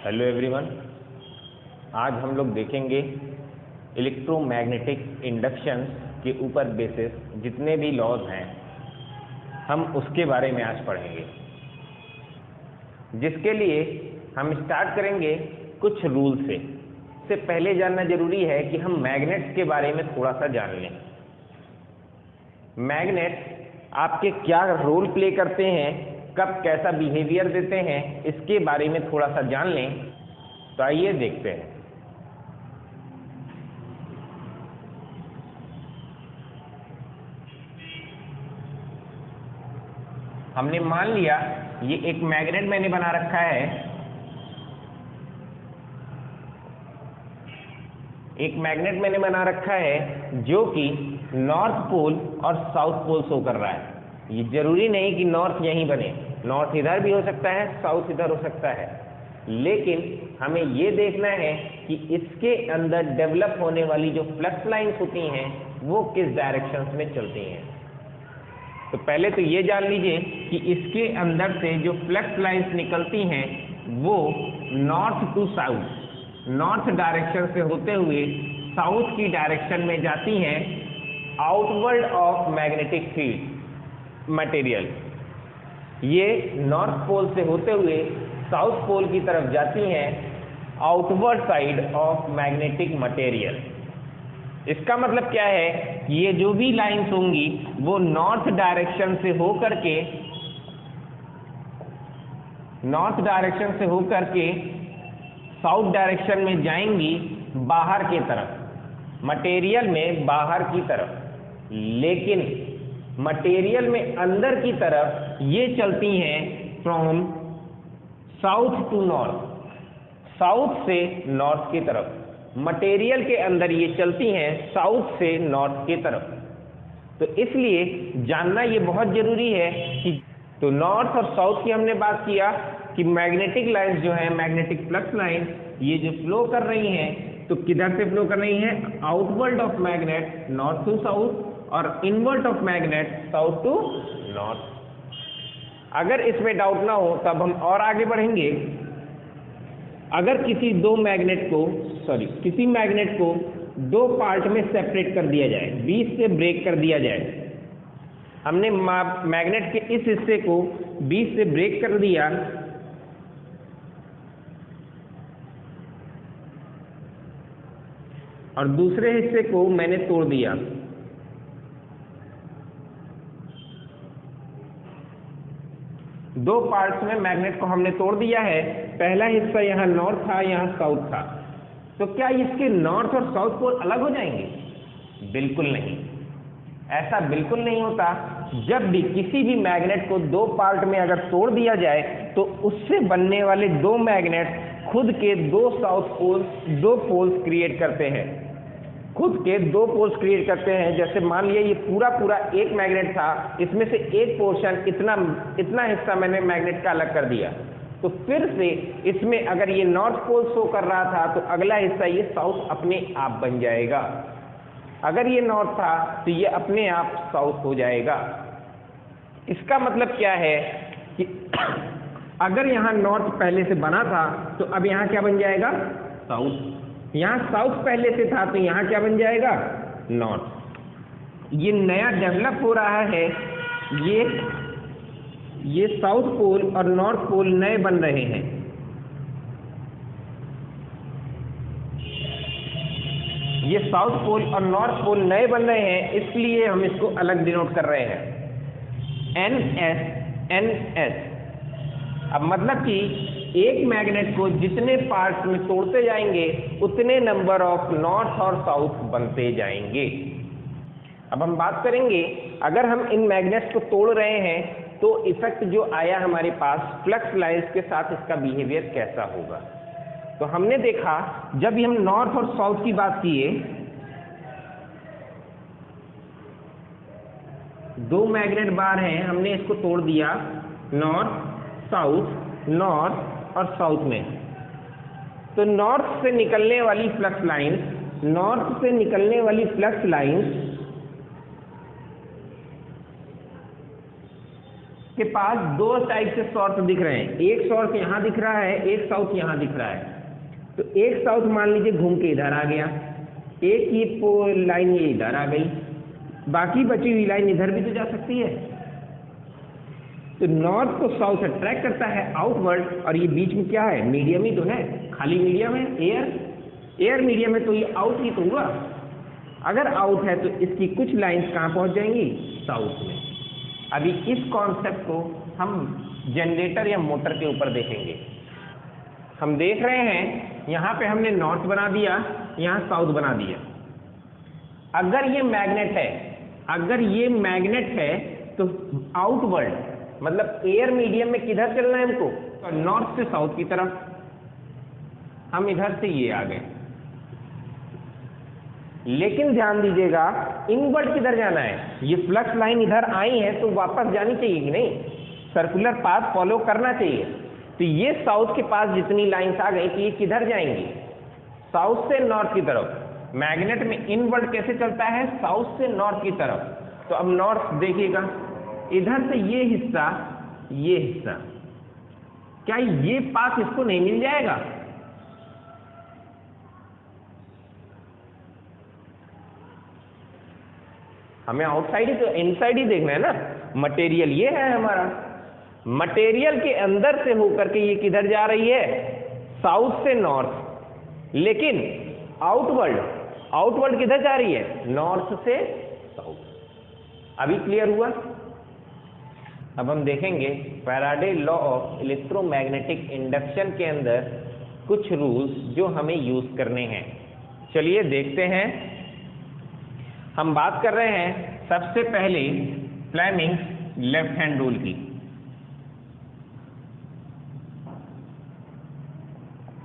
Hello everyone, आज हम लोग देखेंगे इलेक्ट्रोमैग्नेटिक इंडक्शन के ऊपर बेसिस जितने भी लॉज हैं हम उसके बारे में आज पढ़ेंगे। जिसके लिए हम स्टार्ट करेंगे कुछ रूल से। इससे पहले जानना जरूरी है कि हम मैग्नेट्स के बारे में थोड़ा सा जान लें। मैग्नेट्स आपके क्या रोल प्ले करते हैं, कब कैसा बिहेवियर देते हैं, इसके बारे में थोड़ा सा जान लें। तो आइए देखते हैं। हमने मान लिया ये एक मैग्नेट मैंने बना रखा है, एक मैग्नेट मैंने बना रखा है जो कि नॉर्थ पोल और साउथ पोल शो कर रहा है। ये जरूरी नहीं कि नॉर्थ यहीं बने, नॉर्थ इधर भी हो सकता है, साउथ इधर हो सकता है, लेकिन हमें ये देखना है कि इसके अंदर डेवलप होने वाली जो फ्लक्स लाइंस होती हैं वो किस डायरेक्शंस में चलती हैं। तो पहले तो ये जान लीजिए कि इसके अंदर से जो फ्लक्स लाइंस निकलती हैं वो north to south, north direction से होते हुए साउथ की डायरेक्शन में जाती हैं outward of magnetic field material. ये नॉर्थ पोल से होते हुए साउथ पोल की तरफ जाती हैं outward side of magnetic material. इसका मतलब क्या है कि ये जो भी लाइंस होंगी वो नॉर्थ डायरेक्शन से होकर के साउथ डायरेक्शन में जाएंगी बाहर की तरफ, मटेरियल में बाहर की तरफ। लेकिन मटेरियल में अंदर की तरफ ये चलती हैं from south to north, south से नॉर्थ की तरफ। मटेरियल के अंदर ये चलती हैं साउथ से नॉर्थ की तरफ। तो इसलिए जानना ये बहुत जरूरी है कि तो नॉर्थ और साउथ की हमने बात किया कि मैग्नेटिक लाइंस जो है, मैग्नेटिक फ्लक्स लाइंस, ये जो फ्लो कर रही हैं तो किधर से फ्लो कर रही हैं, outward of magnet north to south और inward of magnet south to north. अगर इसमें डाउट ना हो तब हम और आगे बढ़ेंगे। अगर किसी मैग्नेट को दो पार्ट में सेपरेट कर दिया जाए, बीच से ब्रेक कर दिया जाए, हमने मैग्नेट के इस हिस्से को बीच से ब्रेक कर दिया और दूसरे हिस्से को मैंने तोड़ दिया। दो पार्ट्स में मैग्नेट को हमने तोड़ दिया है। पहला हिस्सा यहाँ नॉर्थ था, यहाँ साउथ था। तो क्या इसके नॉर्थ और साउथ पोल अलग हो जाएंगे? बिल्कुल नहीं, ऐसा बिल्कुल नहीं होता। जब भी किसी भी मैग्नेट को दो पार्ट में अगर तोड़ दिया जाए तो उससे बनने वाले दो मैग्नेट खुद के दो पोल्स क्रिएट करते हैं, जैसे मान लिया ये पूरा एक मैग्नेट था, इसमें से एक पोर्शन इतना हिस्सा मैंने मैग्नेट का अलग कर दिया। तो फिर से इसमें अगर ये नॉर्थ पोल शो कर रहा था तो अगला हिस्सा ये साउथ अपने आप बन जाएगा। अगर ये नॉर्थ था तो ये अपने आप साउथ हो जाएगा। इसका मतलब क्या है कि अगर यहाँ नॉर्थ पहले से बना था तो अब यहाँ क्या बन जाएगा, साउथ। यहाँ साउथ पहले से था तो यहाँ क्या बन जाएगा, नॉर्थ। ये नया डेवलप हो रहा है, ये साउथ पोल और नॉर्थ पोल नए बन रहे हैं। ये साउथ पोल और नॉर्थ पोल नए बन रहे हैं, इसलिए हम इसको अलग डिनोट कर रहे हैं, NS। अब मतलब कि एक मैग्नेट को जितने पार्ट्स में तोड़ते जाएंगे उतने नंबर ऑफ नॉर्थ और साउथ बनते जाएंगे। अब हम बात करेंगे, अगर हम इन मैग्नेट्स को तोड़ रहे हैं तो इफेक्ट जो आया हमारे पास फ्लक्स लाइंस के साथ, इसका बिहेवियर कैसा होगा। तो हमने देखा जब भी हम नॉर्थ और साउथ की बात किए, दो मैग्नेट बार हैं, हमने इसको तोड़ दिया नॉर्थ और साउथ में। तो नॉर्थ से निकलने वाली फ्लक्स लाइंस के पास दो टाइप से सॉर्थ दिख रहे हैं, एक सॉर्थ यहाँ दिख रहा है, एक साउथ यहाँ दिख रहा है। तो एक साउथ मान लीजिए घूम के इधर आ गया, एक ये लाइन ये इधर आ गई, बाकी बची हुई लाइन इधर भी तो जा सकती है। तो नॉर्थ को साउथ अट्रैक्ट करता है आउटवर्ड, और ये बीच में क्या है, मीडियम ही तो है, खाली मीडियम है, एयर मीडियम है, तो ये आउट ही तो हुआ। अगर आउट है तो इसकी कुछ लाइंस कहाँ पहुँच जाएंगी, साउथ में। अभी इस कॉन्सेप्ट को हम जनरेटर या मोटर के ऊपर देखेंगे। हम देख रहे हैं यहाँ पे हमने नॉर्थ बना दिया, यहाँ साउथ बना दिया। अगर ये मैग्नेट है तो आउटवर्ड मतलब एयर मीडियम में किधर चलना है हमको, तो नॉर्थ से साउथ की तरफ। हम इधर से ये आ गए, लेकिन ध्यान दीजिएगा इनवर्ड किधर जाना है। ये फ्लक्स लाइन इधर आई है तो वापस जानी चाहिए कि नहीं, सर्कुलर पाथ फॉलो करना चाहिए। तो ये साउथ के पास जितनी लाइंस आ गई कि ये किधर जाएंगी, साउथ से नॉर्थ की तरफ। मैग्नेट में इनवर्ड कैसे चलता है, साउथ से नॉर्थ की तरफ। तो अब नॉर्थ देखिएगा, इधर से ये हिस्सा क्या ये पाथ इसको नहीं मिल जाएगा, हमें आउटसाइड ही तो इनसाइड ही देखना है ना। मटेरियल ये है हमारा, मटेरियल के अंदर से होकर के ये किधर जा रही है, साउथ से नॉर्थ। लेकिन आउटवर्ड किधर जा रही है, नॉर्थ से साउथ। अभी क्लियर हुआ। अब हम देखेंगे Faraday law of electromagnetic induction के अंदर कुछ रूल्स जो हमें यूज करने हैं। चलिए देखते हैं। हम बात कर रहे हैं सबसे पहले फ्लेमिंग्स लेफ्ट हैंड रूल की।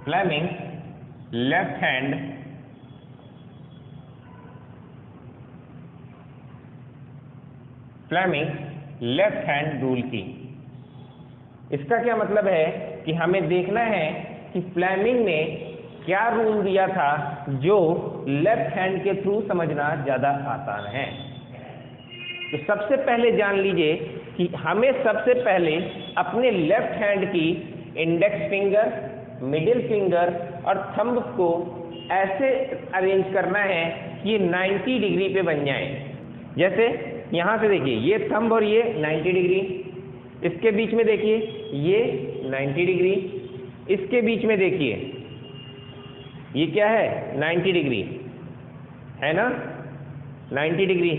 फ्लेमिंग्स लेफ्ट हैंड रूल की। इसका क्या मतलब है कि हमें देखना है कि फ्लेमिंग ने क्या रूल दिया था जो लेफ्ट हैंड के थ्रू समझना ज्यादा आसान है। तो सबसे पहले जान लीजिए कि हमें सबसे पहले अपने लेफ्ट हैंड की इंडेक्स फिंगर, मिडिल फिंगर और थंब को ऐसे अरेंज करना है कि ये 90 डिग्री पे बन जाए। जैसे यहाँ से देखिए ये थंब और ये 90 डिग्री, इसके बीच में देखिए ये 90 डिग्री, इसके बीच में देखिए ये क्या है 90 डिग्री है ना, 90 डिग्री।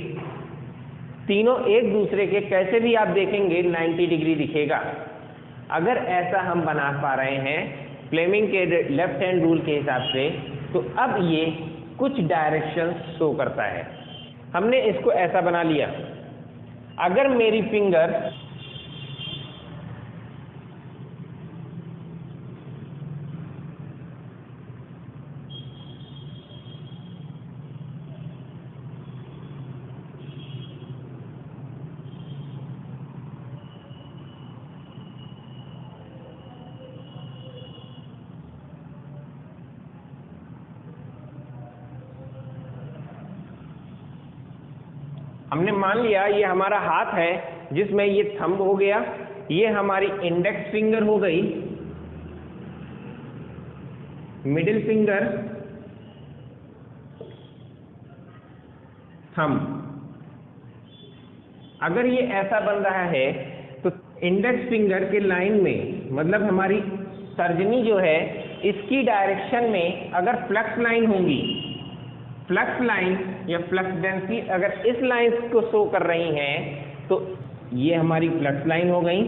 तीनों एक दूसरे के कैसे भी आप देखेंगे 90 डिग्री दिखेगा। अगर ऐसा हम बना पा रहे हैं फ्लेमिंग के लेफ्ट हैंड रूल के हिसाब से, तो अब ये कुछ डायरेक्शन शो करता है। हमने इसको ऐसा बना लिया। अगर मेरी फिंगर हमने मान लिया ये हमारा हाथ है जिसमें ये थंब हो गया, ये हमारी इंडेक्स फिंगर हो गई, मिडिल फिंगर, थंब। अगर ये ऐसा बन रहा है तो इंडेक्स फिंगर के लाइन में मतलब हमारी तर्जनी जो है इसकी डायरेक्शन में अगर फ्लक्स लाइन होंगी, फ्लक्स लाइन या फ्लक्स डेंसिटी अगर इस लाइन को शो कर रही हैं तो ये हमारी फ्लक्स लाइन हो गई।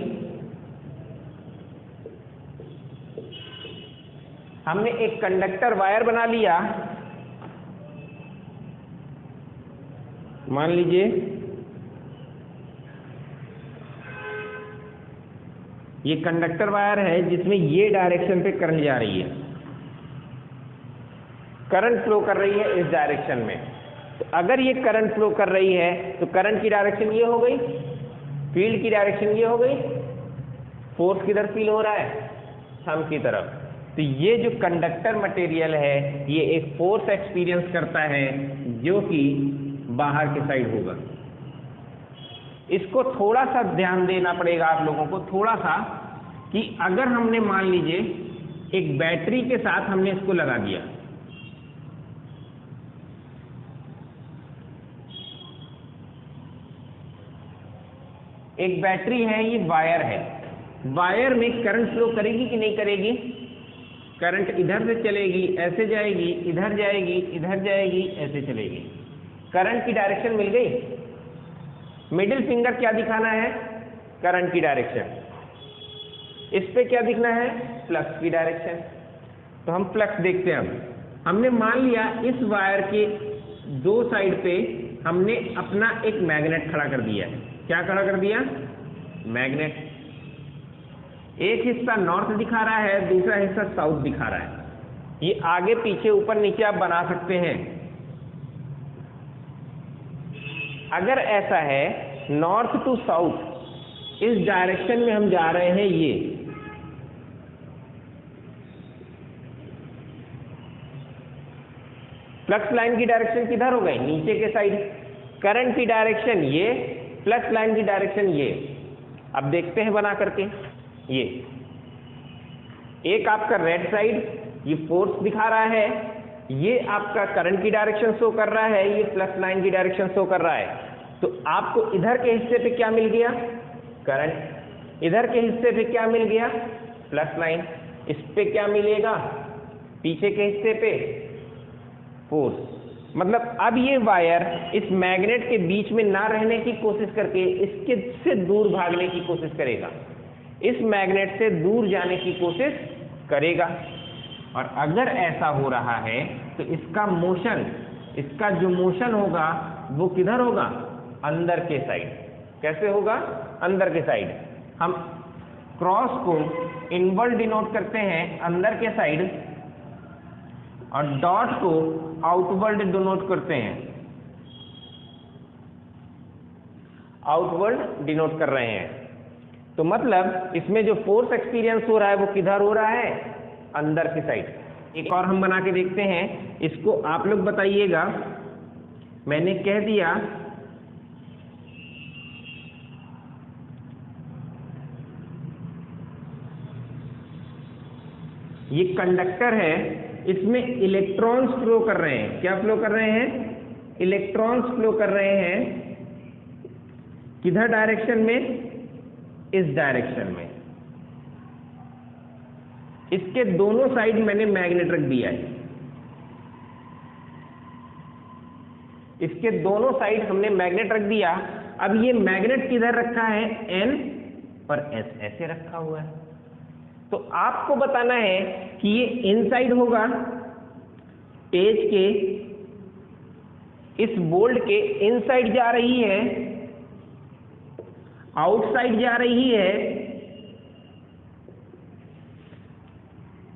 हमने एक कंडक्टर वायर बना लिया, मान लीजिए ये कंडक्टर वायर है जिसमें ये डायरेक्शन पे करंट जा रही है, करंट फ्लो कर रही है इस डायरेक्शन में। तो अगर ये करंट फ्लो कर रही है तो करंट की डायरेक्शन ये हो गई, फील्ड की डायरेक्शन ये हो गई, फोर्स किधर फील हो रहा है, थंब की तरफ। तो ये जो कंडक्टर मटेरियल है ये एक फोर्स एक्सपीरियंस करता है जो कि बाहर के साइड होगा। इसको थोड़ा सा ध्यान देना पड़ेगा आप लोगों को, थोड़ा सा, कि अगर हमने मान लीजिए एक बैटरी के साथ हमने इसको लगा दिया, एक बैटरी है, ये वायर है, वायर में करंट फ्लो करेगी कि नहीं करेगी? करंट इधर से चलेगी, ऐसे जाएगी, इधर जाएगी, इधर जाएगी, ऐसे चलेगी। करंट की डायरेक्शन मिल गई। मिडिल फिंगर क्या दिखाना है? करंट की डायरेक्शन। इस पे क्या दिखना है? फ्लक्स की डायरेक्शन। तो हम फ्लक्स देखते हैं। अब हमने मान लिया इस वायर के दो साइड पे हमने अपना एक मैग्नेट खड़ा कर दिया है। क्या खड़ा कर दिया? मैग्नेट। एक हिस्सा नॉर्थ दिखा रहा है, दूसरा हिस्सा साउथ दिखा रहा है। ये आगे पीछे ऊपर नीचे आप बना सकते हैं। अगर ऐसा है नॉर्थ टू साउथ, इस डायरेक्शन में हम जा रहे हैं, ये फ्लक्स लाइन की डायरेक्शन किधर हो गई? नीचे के साइड। करंट की डायरेक्शन ये, फ्लक्स लाइन की डायरेक्शन ये। अब देखते हैं बना करके। ये एक आपका रेड साइड, ये फोर्स दिखा रहा है, ये आपका करंट की डायरेक्शन शो कर रहा है, ये फ्लक्स लाइन की डायरेक्शन शो कर रहा है। तो आपको इधर के हिस्से पे क्या मिल गया? करंट। इधर के हिस्से पे क्या मिल गया? Flux line. इस पे क्या मिलेगा? पीछे के हिस्से पे फोर्स। मतलब अब ये वायर इस मैग्नेट के बीच में ना रहने की कोशिश करके इसके से दूर भागने की कोशिश करेगा, इस मैग्नेट से दूर जाने की कोशिश करेगा। और अगर ऐसा हो रहा है तो इसका मोशन, इसका जो मोशन होगा वो किधर होगा? अंदर के साइड। कैसे होगा? अंदर के साइड। हम क्रॉस को इनवर्ड डिनोट करते हैं अंदर के साइड, और डॉट को आउटवर्ड डिनोट करते हैं, आउटवर्ड डिनोट कर रहे हैं। तो मतलब इसमें जो फोर्स एक्सपीरियंस हो रहा है वो किधर हो रहा है? अंदर की साइड। एक और हम बना के देखते हैं, इसको आप लोग बताइएगा। मैंने कह दिया ये कंडक्टर है, इसमें इलेक्ट्रॉन्स फ्लो कर रहे हैं। क्या फ्लो कर रहे हैं? इलेक्ट्रॉन्स फ्लो कर रहे हैं। किधर डायरेक्शन में? इस डायरेक्शन में। इसके दोनों साइड मैंने मैग्नेट रख दिया है। इसके दोनों साइड हमने मैग्नेट रख दिया। अब ये मैग्नेट किधर रखा है? N और S ऐसे रखा हुआ है। तो आपको बताना है कि ये इनसाइड होगा, पेज के इस बोल्ट के इनसाइड जा रही है, आउटसाइड जा रही है,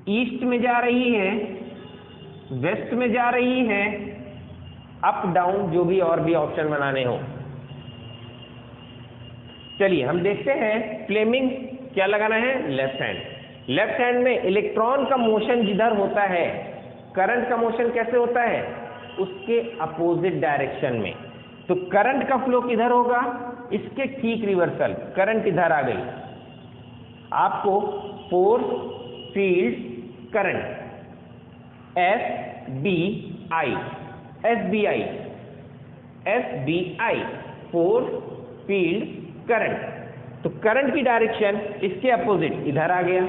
ईस्ट में जा रही है, वेस्ट में जा रही है, अप डाउन, जो भी और भी ऑप्शन बनाने हो। चलिए हम देखते हैं। फ्लेमिंग क्या लगाना है? Left hand. लेफ्ट हैंड में इलेक्ट्रॉन का मोशन जिधर होता है, करंट का मोशन कैसे होता है? उसके अपोजिट डायरेक्शन में। तो करंट का फ्लो किधर होगा? इसके ठीक रिवर्सल। करंट इधर आ गई। आपको force, field, current, FBI, SBI, SBI, force, field, current. तो करंट की डायरेक्शन इसके अपोजिट इधर आ गया।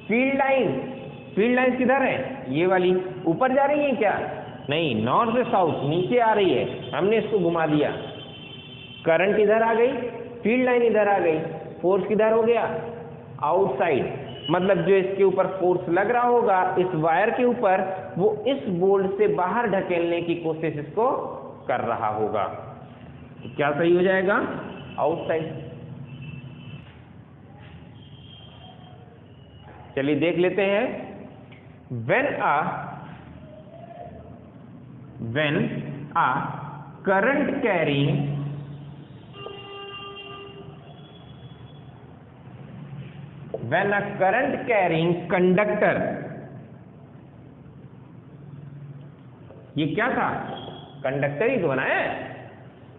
फील्ड लाइन, फील्ड लाइन किधर है? ये वाली। ऊपर जा रही है क्या? नहीं, नॉर्थ से साउथ नीचे आ रही है। हमने इसको घुमा दिया। करंट इधर आ गई, फील्ड लाइन इधर आ गई। फोर्स किधर हो गया? आउटसाइड। मतलब जो इसके ऊपर फोर्स लग रहा होगा इस वायर के ऊपर, वो इस बोल्ट से बाहर ढकेलने की कोशिश इसको कर रहा होगा। तो क्या सही हो जाएगा? आउटसाइड। चलिए देख लेते हैं। when a current carrying conductor, ये क्या था? कंडक्टर ही तो बनाया है।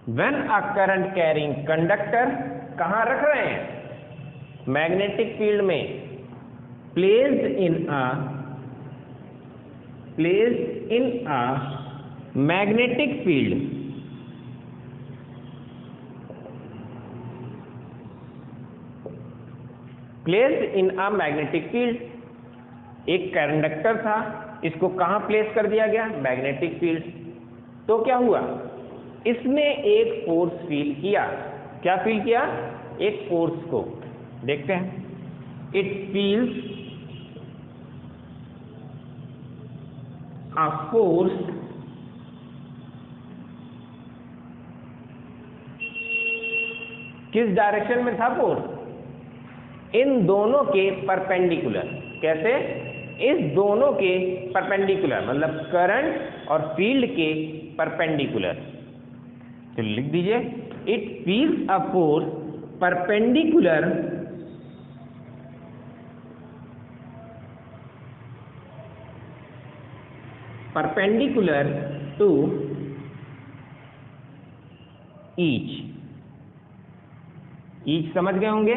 When a current carrying conductor, कहाँ रख रहे हैं? मैग्नेटिक फील्ड में। Placed in a magnetic field, placed in a magnetic field. एक कंडक्टर था, इसको कहां प्लेस कर दिया गया? Magnetic field. तो क्या हुआ? इसने एक फोर्स फील किया। क्या फील किया? एक फोर्स को। देखते हैं। इट फील्स अ फोर्स किस डायरेक्शन में था फोर्स? इन दोनों के परपेंडिकुलर। कैसे? इस दोनों के परपेंडिकुलर, मतलब करंट और फील्ड के परपेंडिकुलर। तो लिख दीजिए, it feels a force perpendicular to each समझ गए होंगे?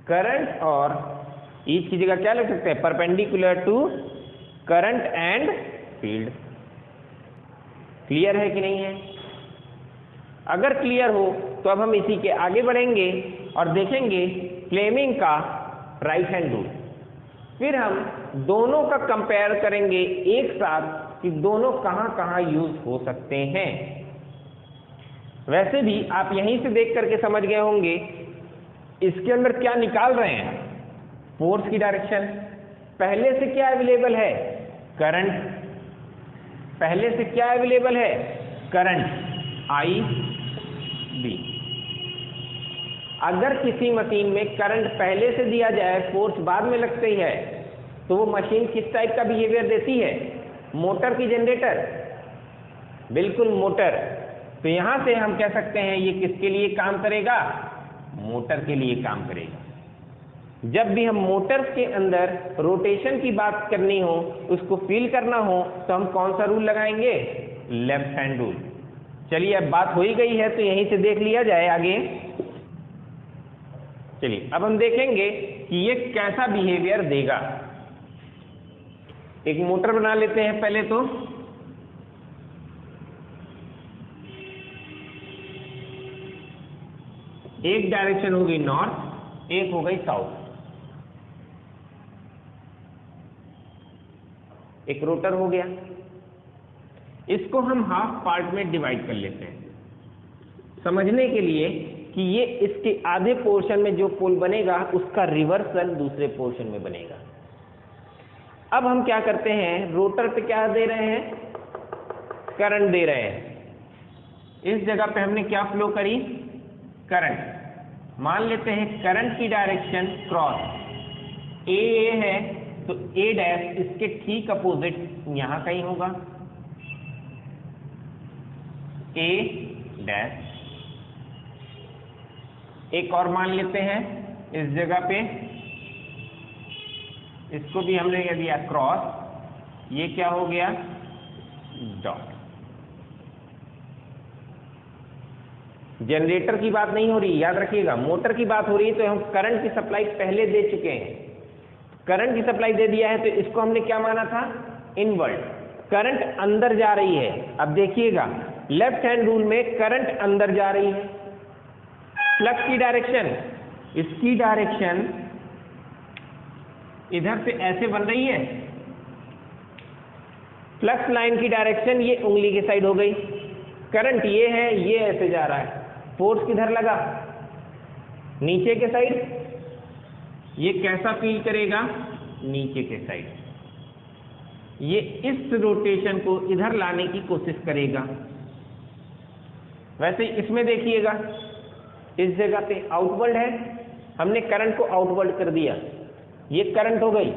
करंट और ईच की जगह क्या लिख सकते हैं? Perpendicular to current and field. Clear है कि नहीं है? अगर क्लियर हो तो अब हम इसी के आगे बढ़ेंगे और देखेंगे फ्लेमिंग का राइट हैंड रूल। फिर हम दोनों का कंपेयर करेंगे एक साथ कि दोनों कहां कहां यूज हो सकते हैं। वैसे भी आप यहीं से देख करके समझ गए होंगे इसके अंदर क्या निकाल रहे हैं? फोर्स की डायरेक्शन। पहले से क्या अवेलेबल है? करंट। पहले से क्या अवेलेबल है? Current I B। अगर किसी मशीन में करंट पहले से दिया जाए, फोर्स बाद में लगती है, तो वो मशीन किस टाइप का बिहेवियर देती है? मोटर की जनरेटर? बिल्कुल मोटर। तो यहां से हम कह सकते हैं ये किसके लिए काम करेगा? मोटर के लिए काम करेगा। जब भी हम मोटर्स के अंदर रोटेशन की बात करनी हो, उसको फील करना हो, तो हम कौन सा रूल लगाएंगे? Left hand rule. चलिए, अब बात हो ही गई है तो यहीं से देख लिया जाए आगे। चलिए, अब हम देखेंगे कि ये कैसा बिहेवियर देगा। एक मोटर बना लेते हैं पहले तो। एक डायरेक्शन हो गई नॉर्थ, एक हो गई साउथ। एक रोटर हो गया। इसको हम हाफ पार्ट में डिवाइड कर लेते हैं समझने के लिए कि ये इसके आधे पोर्शन में जो पोल बनेगा उसका रिवर्सल दूसरे पोर्शन में बनेगा। अब हम क्या करते हैं? रोटर पे क्या दे रहे हैं? करंट दे रहे हैं। इस जगह पे हमने क्या फ्लो करी? करंट। मान लेते हैं करंट की डायरेक्शन क्रॉस ए है, तो ए डैश इसके ठीक अपोजिट यहां कहीं होगा, ए डैश। एक और मान लेते हैं इस जगह पे, इसको भी हमने ये दिया क्रॉस, ये क्या हो गया? डॉट। जनरेटर की बात नहीं हो रही, याद रखिएगा, मोटर की बात हो रही है। तो हम करंट की सप्लाई पहले दे चुके हैं, करंट की सप्लाई दे दिया है, तो इसको हमने क्या माना था? इनवर्ट। करंट अंदर जा रही है। अब देखिएगा, लेफ्ट हैंड रूल में करंट अंदर जा रही है। फ्लक्स की डायरेक्शन, इसकी डायरेक्शन इधर से ऐसे बन रही है। फ्लक्स लाइन की डायरेक्शन ये उंगली की साइड हो गई। करंट ये है, ये ऐसे जा रहा है। फोर्स किधर लगा? नीचे के साइड। ये कैसा फील करेगा? नीचे के साइड। ये इस रोटेशन को इधर लाने की कोशिश करेगा। वैसे इसमें देखिएगा, इस जगह पे आउटवर्ड है, हमने करंट को आउटवर्ड कर दिया, ये करंट हो गई।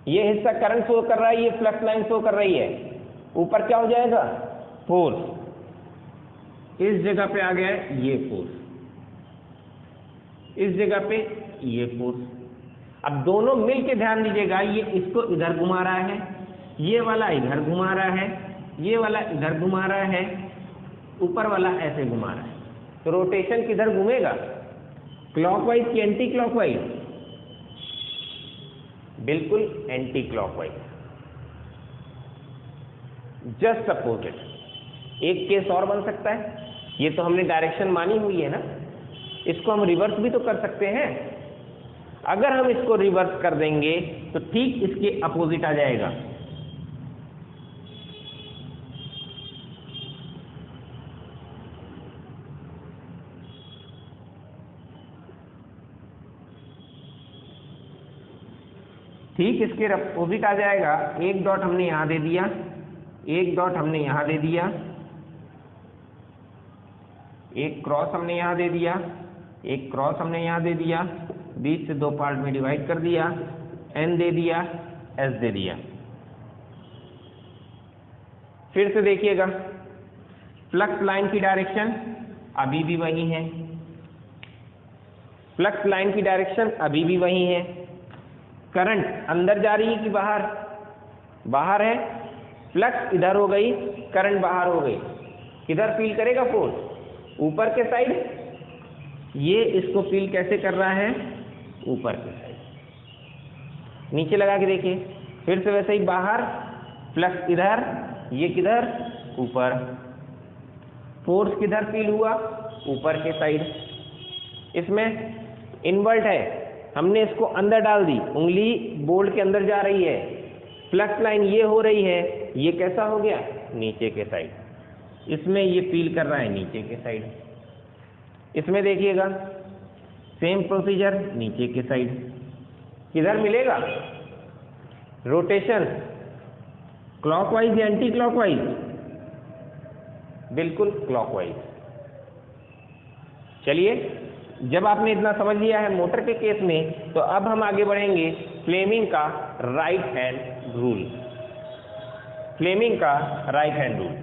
ये हिस्सा करंट शो कर रहा है, ये फ्लक्स लाइन शो कर रही है। ऊपर क्या हो जाएगा? फोर्स। इस जगह पे आ गया है ये फोर्स, इस जगह पे ये फोर्स। अब दोनों मिल के ध्यान दीजिएगा, ये इसको इधर घुमा रहा है, ये वाला इधर घुमा रहा है। ये वाला इधर घुमा रहा है, ऊपर वाला ऐसे घुमा रहा है, तो रोटेशन किधर घूमेगा, क्लॉकवाइज कि एंटी क्लॉकवाइज? बिल्कुल एंटी क्लॉकवाइज, जस्ट अपोजिट। एक केस और बन सकता है, ये तो हमने डायरेक्शन मानी हुई है ना, इसको हम रिवर्स भी तो कर सकते हैं। अगर हम इसको रिवर्स कर देंगे तो ठीक इसके अपोजिट आ जाएगा। ठीक इसके अपोजिट आ जाएगा। एक डॉट हमने यहां दे दिया, एक डॉट हमने यहां दे दिया, एक क्रॉस हमने यहां दे दिया, एक क्रॉस हमने यहां दे दिया, बीच से दो पार्ट में डिवाइड कर दिया, एन दे दिया, एस दे दिया। फिर से देखिएगा, फ्लक्स लाइन की डायरेक्शन अभी भी वही है, फ्लक्स लाइन की डायरेक्शन अभी भी वही है। करंट अंदर जा रही है कि बाहर? बाहर है। फ्लक्स इधर हो गई, करंट बाहर हो गई, किधर फील करेगा फोर्स? ऊपर के साइड। ये इसको फील कैसे कर रहा है? ऊपर के साइड। नीचे लगा के देखिए, फिर से वैसे ही बाहर, फ्लक्स इधर, ये किधर? ऊपर। फोर्स किधर फील हुआ? ऊपर के साइड। इसमें इन्वर्ट है, हमने इसको अंदर डाल दी, उंगली बोल्ड के अंदर जा रही है, फ्लक्स लाइन ये हो रही है, ये कैसा हो गया? नीचे के साइड। इसमें ये फील कर रहा है नीचे के साइड। इसमें देखिएगा सेम प्रोसीजर, नीचे के साइड। किधर मिलेगा रोटेशन? क्लॉकवाइज या एंटी क्लॉकवाइज? बिल्कुल क्लॉकवाइज। चलिए, जब आपने इतना समझ लिया है मोटर के केस में, तो अब हम आगे बढ़ेंगे फ्लेमिंग का राइट हैंड रूल। फ्लेमिंग का राइट हैंड रूल,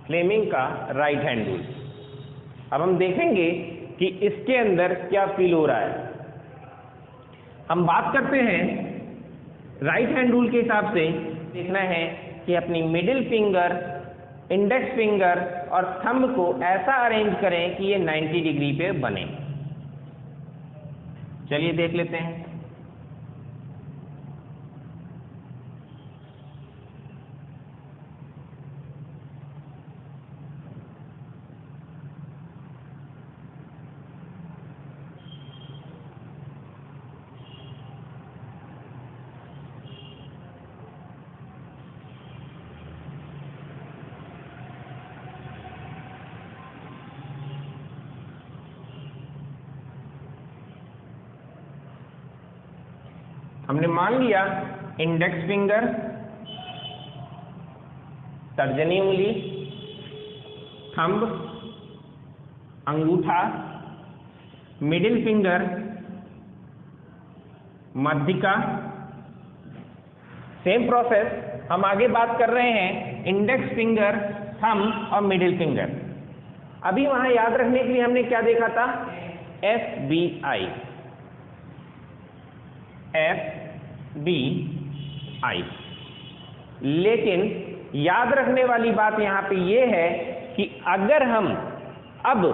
फ्लेमिंग का राइट हैंड रूल। अब हम देखेंगे कि इसके अंदर क्या फील हो रहा है। हम बात करते हैं राइट हैंड रूल के हिसाब से, देखना है कि अपनी मिडिल फिंगर, इंडेक्स फिंगर और थंब को ऐसा अरेंज करें कि ये 90 डिग्री पे बने। चलिए देख लेते हैं। हमने मान लिया इंडेक्स फिंगर, तर्जनी उंगली, थंब, अंगूठा, मिडिल फिंगर, मध्यिका। सेम प्रोसेस हम आगे बात कर रहे हैं इंडेक्स फिंगर, थंब और मिडिल फिंगर। अभी वहां याद रखने के लिए हमने क्या देखा था? FBI, FBI। लेकिन याद रखने वाली बात यहां पे ये है कि अगर हम अब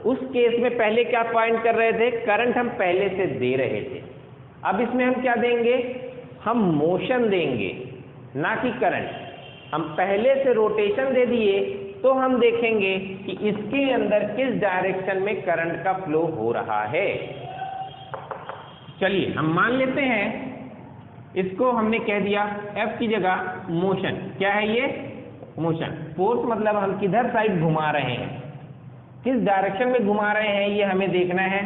उस केस में पहले क्या पॉइंट कर रहे थे? करंट हम पहले से दे रहे थे। अब इसमें हम क्या देंगे? हम मोशन देंगे, ना कि करंट। हम पहले से रोटेशन दे दिए तो हम देखेंगे कि इसके अंदर किस डायरेक्शन में करंट का फ्लो हो रहा है। चलिए हम मान लेते हैं, इसको हमने कह दिया F की जगह मोशन। क्या है ये? मोशन। फोर्स मतलब हम किधर साइड घुमा रहे हैं, किस डायरेक्शन में घुमा रहे हैं, ये हमें देखना है।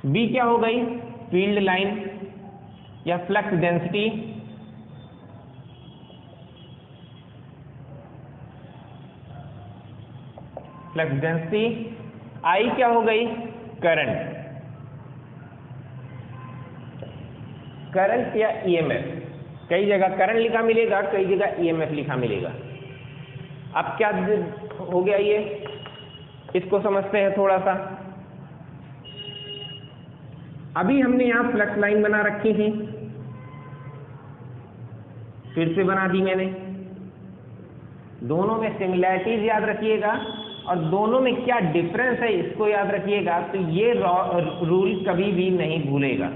B क्या हो गई? फील्ड लाइन या flux density. Flux density. I क्या हो गई? करंट। करंट या EMF, कई जगह करंट लिखा मिलेगा, कई जगह EMF लिखा मिलेगा। अब क्या हो गया ये? इसको समझते हैं थोड़ा सा। अभी हमने यहां फ्लक्स लाइन बना रखी थी, फिर से बना दी मैंने। दोनों में सिमिलैरिटीज याद रखिएगा और दोनों में क्या डिफरेंस है इसको याद रखिएगा, तो ये रूल कभी भी नहीं भूलेगा।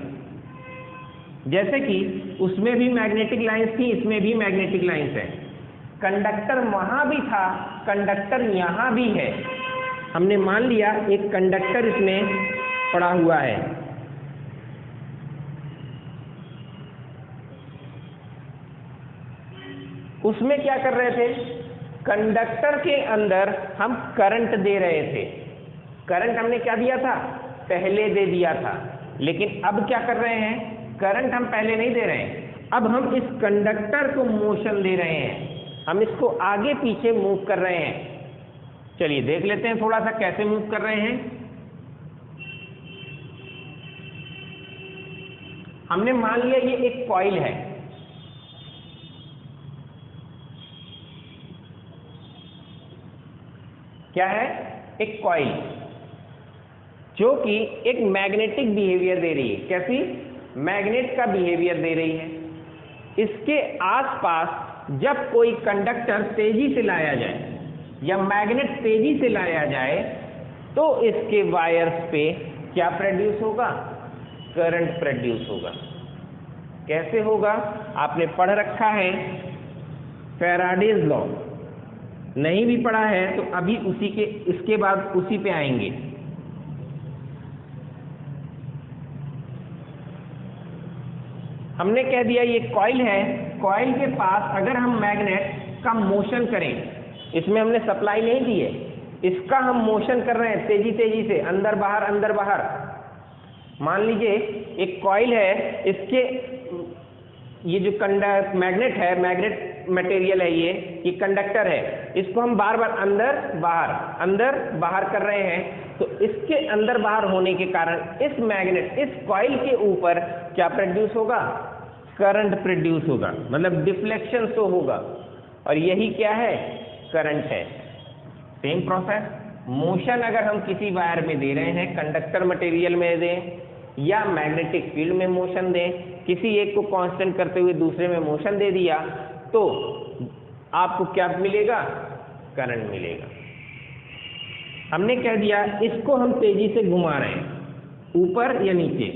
जैसे कि उसमें भी मैग्नेटिक लाइंस थी, इसमें भी मैग्नेटिक लाइंस है, कंडक्टर वहां भी था, कंडक्टर यहां भी है। हमने मान लिया एक कंडक्टर इसमें पड़ा हुआ है, उसमें क्या कर रहे थे, कंडक्टर के अंदर हम करंट दे रहे थे। करंट हमने क्या दिया था, पहले दे दिया था, लेकिन अब क्या कर रहे हैं, करंट हम पहले नहीं दे रहे हैं, अब हम इस कंडक्टर को मोशन दे रहे हैं, हम इसको आगे पीछे मूव कर रहे हैं। चलिए देख लेते हैं थोड़ा सा कैसे मूव कर रहे हैं। हमने मान लिया ये एक कॉइल है, क्या है, एक कॉइल जो कि एक मैग्नेटिक बिहेवियर दे रही है। कैसी, मैग्नेट का बिहेवियर दे रही है। इसके आसपास जब कोई कंडक्टर तेजी से लाया जाए या मैग्नेट तेजी से लाया जाए तो इसके वायर्स पे क्या प्रोड्यूस होगा, करंट प्रोड्यूस होगा। कैसे होगा, आपने पढ़ रखा है फैराडेज लॉ, नहीं भी पढ़ा है तो अभी उसी के इसके बाद उसी पे आएंगे। हमने कह दिया ये कॉइल है, कॉइल के पास अगर हम मैग्नेट का मोशन करें, इसमें हमने सप्लाई नहीं दी है, इसका हम मोशन कर रहे हैं तेजी तेजी से, अंदर बाहर अंदर बाहर। मान लीजिए एक कॉइल है, इसके ये जो मैग्नेट है, मैग्नेट मटेरियल है, ये कंडक्टर है, इसको हम बार बार अंदर बाहर कर रहे हैं, तो इसके अंदर बाहर होने के कारण इस मैग्नेट, इस कॉइल के ऊपर क्या प्रोड्यूस होगा, करंट प्रोड्यूस होगा, मतलब डिफ्लेक्शन शो होगा, और यही क्या है, करंट है। सेम प्रोसेस, मोशन अगर हम किसी वायर में दे रहे हैं, कंडक्टर मटेरियल में दें या मैग्नेटिक फील्ड में मोशन दें, किसी एक को कांस्टेंट करते हुए दूसरे में मोशन दे दिया तो आपको क्या मिलेगा, करंट मिलेगा। हमने कह दिया इसको हम तेजी से घुमा रहे हैं, ऊपर या नीचे,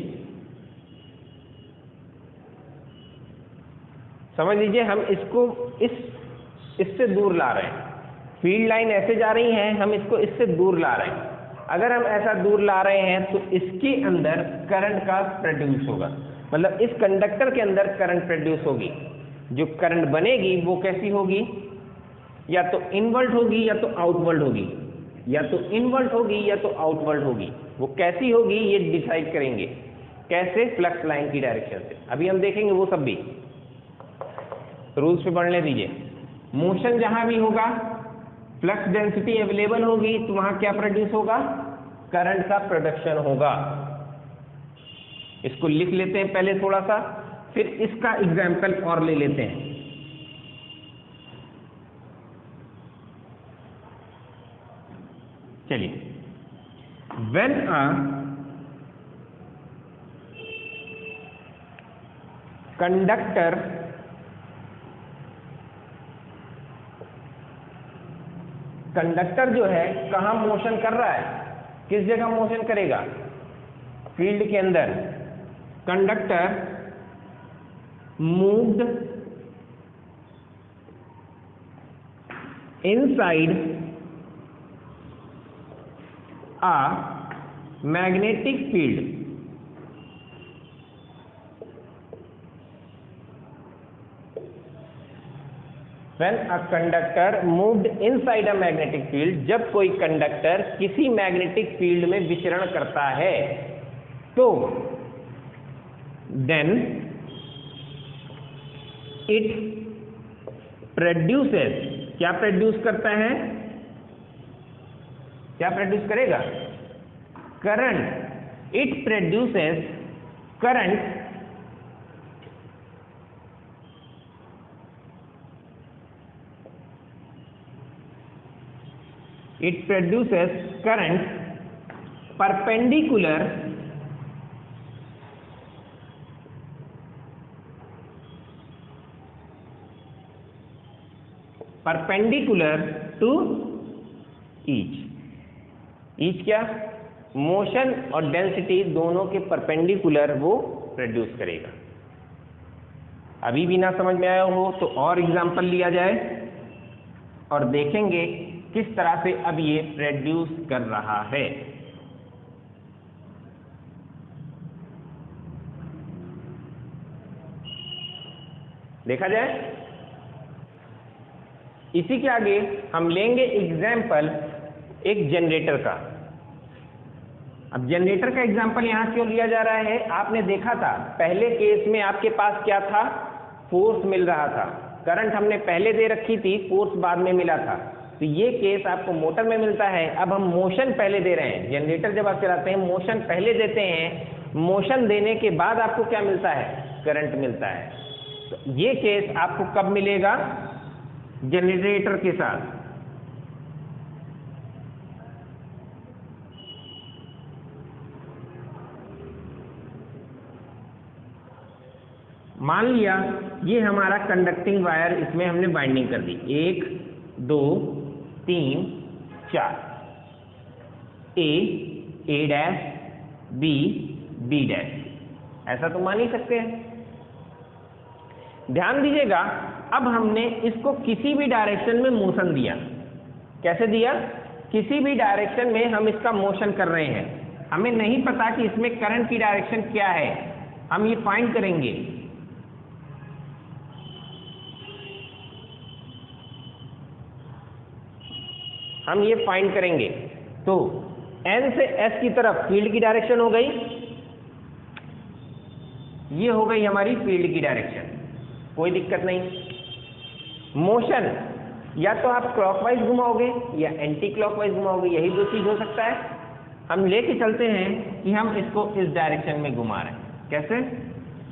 समझ लीजिए हम इसको इससे दूर ला रहे हैं, फील्ड लाइन ऐसे जा रही है, हम इसको इससे दूर ला रहे हैं। अगर हम ऐसा दूर ला रहे हैं तो इसके अंदर करंट का प्रोड्यूस होगा, मतलब इस कंडक्टर के अंदर करंट प्रोड्यूस होगी। जो करंट बनेगी वो कैसी होगी, या तो इनवर्ट होगी या तो आउटवर्ड होगी, या तो इनवर्ट होगी या तो आउटवर्ड होगी। वो कैसी होगी ये डिसाइड करेंगे, कैसे, फ्लक्स लाइन की डायरेक्शन से। अभी हम देखेंगे वो सब भी, रूल्स पे पढ़ने दीजिए। मोशन जहां भी होगा, फ्लक्स डेंसिटी अवेलेबल होगी, तो वहां क्या प्रोड्यूस होगा, करंट का प्रोडक्शन होगा। इसको लिख लेते हैं पहले थोड़ा सा, फिर इसका एग्जाम्पल और ले लेते हैं। चलिए, व्हेन अ कंडक्टर जो है कहां मोशन कर रहा है, किस जगह मोशन करेगा, फील्ड के अंदर। Conductor moved inside a magnetic field, When a conductor moved inside a magnetic field, जब कोई कंडक्टर किसी मैग्नेटिक फील्ड में विचरण करता है तो then it produces, क्या प्रोड्यूस करता है, क्या प्रोड्यूस करेगा, current. It produces current perpendicular perpendicular to each क्या, मोशन और डेंसिटी दोनों के परपेंडिकुलर वो प्रोड्यूस करेगा। अभी भी ना समझ में आया हो तो और एग्जांपल लिया जाए और देखेंगे किस तरह से अब ये प्रोड्यूस कर रहा है। देखा जाए, इसी के आगे हम लेंगे एग्जाम्पल एक जनरेटर का। अब जनरेटर का एग्जाम्पल यहां क्यों लिया जा रहा है, आपने देखा था पहले केस में आपके पास क्या था, फोर्स मिल रहा था, करंट हमने पहले दे रखी थी, फोर्स बाद में मिला था। तो ये केस आपको मोटर में मिलता है। अब हम मोशन पहले दे रहे हैं, जनरेटर जब आप चलाते हैं मोशन पहले देते हैं, मोशन देने के बाद आपको क्या मिलता है, करंट मिलता है। तो ये केस आपको कब मिलेगा, जनरेटर के साथ। मान लिया ये हमारा कंडक्टिंग वायर, इसमें हमने बाइंडिंग कर दी, 1 2 3 4, ए डैश, बी डैश, ऐसा तो मान ही सकते हैं। ध्यान दीजिएगा, अब हमने इसको किसी भी डायरेक्शन में मोशन दिया। कैसे दिया, किसी भी डायरेक्शन में हम इसका मोशन कर रहे हैं। हमें नहीं पता कि इसमें करंट की डायरेक्शन क्या है, हम ये फाइंड करेंगे। हम ये फाइंड करेंगे। तो N से S की तरफ फील्ड की डायरेक्शन हो गई, ये हो गई हमारी फील्ड की डायरेक्शन, कोई दिक्कत नहीं। मोशन या तो आप क्लॉकवाइज घुमाओगे या एंटी क्लॉकवाइज घुमाओगे, यही दो चीज हो सकता है। हम लेके चलते हैं कि हम इसको इस डायरेक्शन में घुमा रहे हैं। कैसे,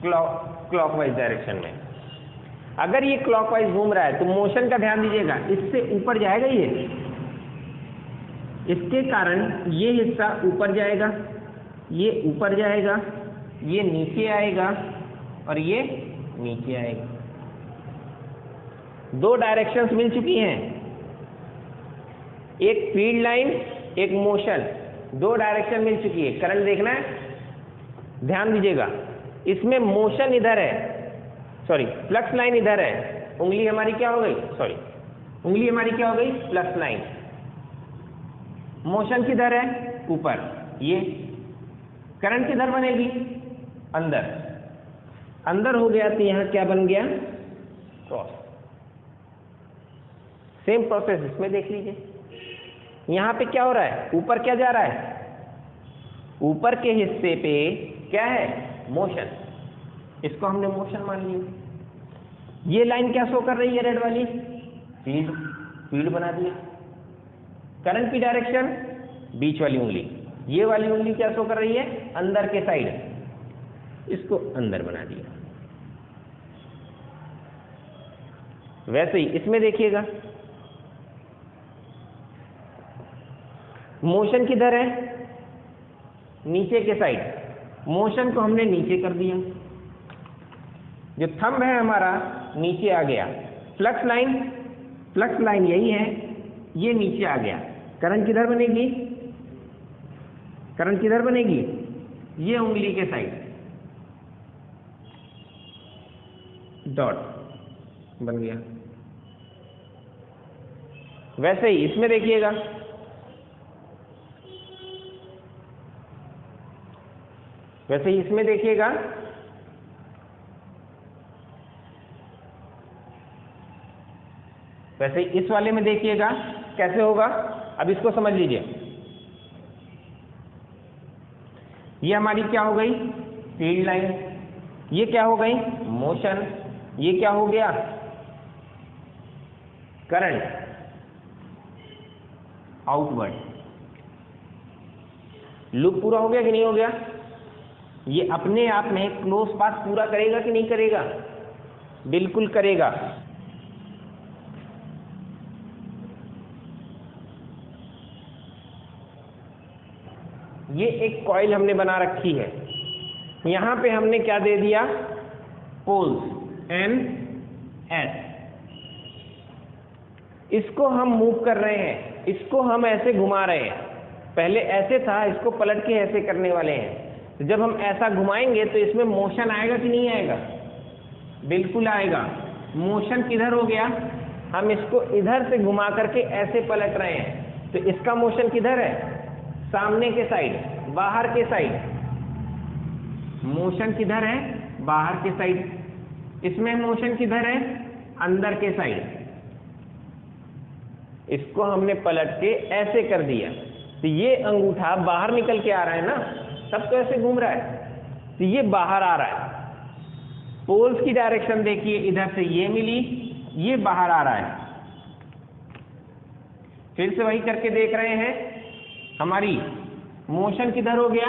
क्लॉकवाइज डायरेक्शन में। अगर ये क्लॉकवाइज घूम रहा है तो मोशन का ध्यान दीजिएगा, इससे ऊपर जाएगा, ये इसके कारण ये हिस्सा ऊपर जाएगा, ये ऊपर जाएगा, ये नीचे आएगा और ये नीचे आएगा। दो डायरेक्शंस मिल चुकी हैं, एक फील्ड लाइन एक मोशन, दो डायरेक्शन मिल चुकी है। करंट देखना है, ध्यान दीजिएगा, इसमें मोशन इधर है, सॉरी फ्लक्स लाइन इधर है, उंगली हमारी क्या हो गई, सॉरी उंगली हमारी क्या हो गई, फ्लक्स लाइन। मोशन किधर है, ऊपर, ये करंट किधर बनेगी, अंदर। अंदर हो गया तो यहां क्या बन गया, क्रॉस। सेम प्रोसेस इसमें देख लीजिए। यहां पे क्या हो रहा है, ऊपर क्या जा रहा है, ऊपर के हिस्से पे क्या है, मोशन, इसको हमने मोशन मान लिया। ये लाइन क्या शो कर रही है, रेड वाली, फील्ड बना दी। करंट की डायरेक्शन बीच वाली उंगली, ये वाली उंगली क्या शो कर रही है, अंदर के साइड, इसको अंदर बना दिया। वैसे ही इसमें देखिएगा, मोशन किधर है, नीचे के साइड, मोशन को हमने नीचे कर दिया, जो थंब है हमारा नीचे आ गया। फ्लक्स लाइन यही है, ये नीचे आ गया। करंट किधर बनेगी, करंट किधर बनेगी, ये उंगली के साइड, डॉट बन गया। वैसे ही इसमें देखिएगा, वैसे ही इसमें देखिएगा, वैसे ही इस वाले में देखिएगा कैसे होगा। अब इसको समझ लीजिए, ये हमारी क्या हो गई, फील्ड लाइन, ये क्या हो गई, मोशन, ये क्या हो गया, करंट आउटवर्ड। लूप पूरा हो गया कि नहीं हो गया, ये अपने आप में क्लोज पाथ पूरा करेगा कि नहीं करेगा, बिल्कुल करेगा। ये एक कॉइल हमने बना रखी है, यहां पे हमने क्या दे दिया, पोल्स N S। इसको हम मूव कर रहे हैं, इसको हम ऐसे घुमा रहे हैं। पहले ऐसे था, इसको पलट के ऐसे करने वाले हैं। तो जब हम ऐसा घुमाएंगे तो इसमें मोशन आएगा कि नहीं आएगा? बिल्कुल आएगा। मोशन किधर हो गया? हम इसको इधर से घुमा करके ऐसे पलट रहे हैं, तो इसका मोशन किधर है? सामने के साइड, बाहर के साइड। मोशन किधर है? बाहर के साइड। इसमें मोशन किधर है? अंदर के साइड। इसको हमने पलट के ऐसे कर दिया, तो ये अंगूठा बाहर निकल के आ रहा है ना, तब तो ऐसे घूम रहा है, तो ये बाहर आ रहा है। पोल्स की डायरेक्शन देखिए, इधर से ये मिली, ये बाहर आ रहा है। फिर से वही करके देख रहे हैं। हमारी मोशन किधर हो गया?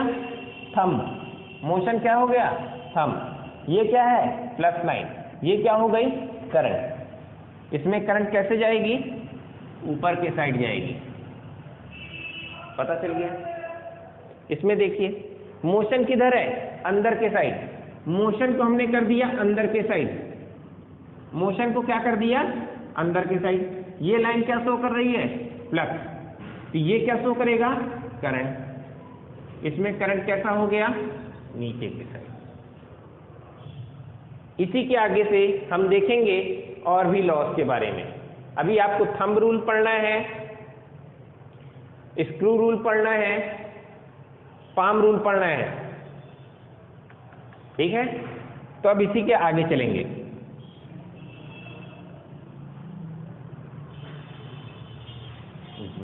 थंब। मोशन क्या हो गया? थंब। ये क्या है? Plus line. ये क्या हो गई? करंट। इसमें करंट कैसे जाएगी? ऊपर के साइड जाएगी। पता चल गया? इसमें देखिए मोशन किधर है? अंदर के साइड। मोशन को हमने कर दिया अंदर के साइड। मोशन को क्या कर दिया? अंदर के साइड। ये लाइन क्या शो कर रही है? फ्लक्स। तो ये क्या शो करेगा? करंट। इसमें करंट कैसा हो गया? नीचे की साइड। इसी के आगे से हम देखेंगे और भी लॉस के बारे में। अभी आपको थंब रूल पढ़ना है, स्क्रू रूल पढ़ना है, पाम रूल पढ़ना है, ठीक है? तो अब इसी के आगे चलेंगे।